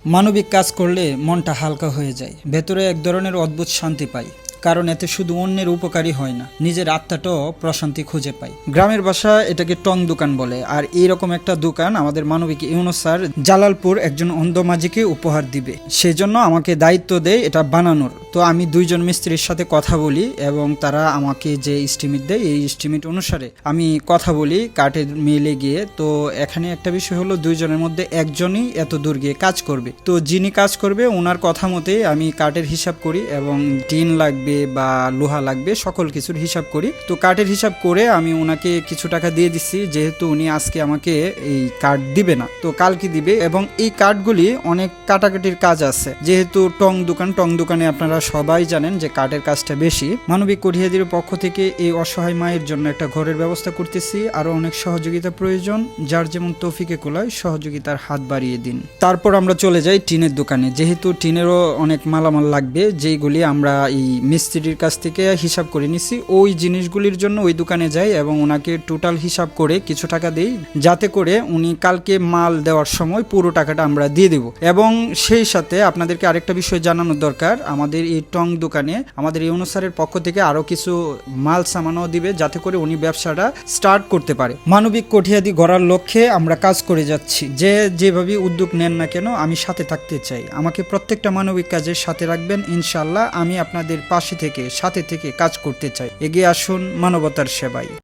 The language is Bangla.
মানবিক কাজ করলে মনটা হালকা হয়ে যায়, ভেতরে এক ধরনের অদ্ভুত শান্তি পাই। কারণ এতে শুধু অন্যের উপকারী হয় না, নিজের আত্মাটাও প্রশান্তি খুঁজে পাই। গ্রামের ভাষা এটাকে টং দোকান বলে। আর এইরকম একটা দোকান আমাদের মানবিক ইউনুস স্যার জালালপুর একজন অন্ধ মাঝিকে উপহার দিবে, সেই জন্য আমাকে দায়িত্ব দেয় এটা বানানোর। তো আমি দুইজন মিস্ত্রির সাথে কথা বলি এবং তারা আমাকে যে এস্টিমেট দেয় এই এস্টিমেট অনুসারে আমি কথা বলি কাঠের মিলে গিয়ে। তো এখানে একটা বিষয় হলো, দুইজনের মধ্যে একজনই এত দূর গিয়ে কাজ করবে। তো যিনি কাজ করবে ওনার কথা মতে আমি কাঠের হিসাব করি এবং টিন লাগবে বা লোহা লাগবে সকল কিছুর হিসাব করি। তো কাঠের হিসাব করে আমি ওনাকে কিছু টাকা দিয়ে দিচ্ছি, যেহেতু উনি আজকে আমাকে এই কাঠ দিবে না, তো কালকে দিবে। এবং এই কাঠগুলি অনেক কাটাকাটির কাজ আছে, যেহেতু টং দোকানে আপনারা সবাই জানেন যে কাঠের কাজটা বেশি। মানবিক কঠিয়াদির পক্ষ থেকে এই অসহায় মায়ের জন্য একটা ঘরের ব্যবস্থা করতেছি। আরো অনেক সহযোগিতা প্রয়োজন, যার যেমন তৌফিকে কুলায় সহযোগিতার হাত বাড়িয়ে দিন। তারপর আমরা চলে যাই টিনের দোকানে, যেহেতু টিনেরও অনেক মালামাল লাগবে, যেইগুলি আমরা এই মিস্ত্রির কাছ থেকে হিসাব করে নিছি। ওই জিনিসগুলির জন্য ওই দোকানে যাই এবং ওনাকে টোটাল হিসাব করে কিছু টাকা দেই, যাতে করে উনি কালকে মাল দেওয়ার সময় পুরো টাকাটা আমরা দিয়ে দেব। এবং সেই সাথে আপনাদেরকে আরেকটা বিষয় জানানোর দরকার, আমাদের এই টং দোকানে আমাদের ইউনুস স্যারের পক্ষ থেকে আরো কিছু মাল সামানও দিবে, যাতে করে উনি ব্যবসাটা স্টার্ট করতে পারে। মানবিক কঠিয়াদি গড়ার লক্ষ্যে আমরা কাজ করে যাচ্ছি। যেভাবে উদ্যোগ নেন না কেন, আমি সাথে থাকতে চাই। আমাকে প্রত্যেকটা মানবিক কাজের সাথে রাখবেন ইনশাআল্লাহ। আমি আপনাদের পাশে থেকে সাথে থেকে কাজ করতে চাই। এগিয়ে আসুন মানবতার সেবায়।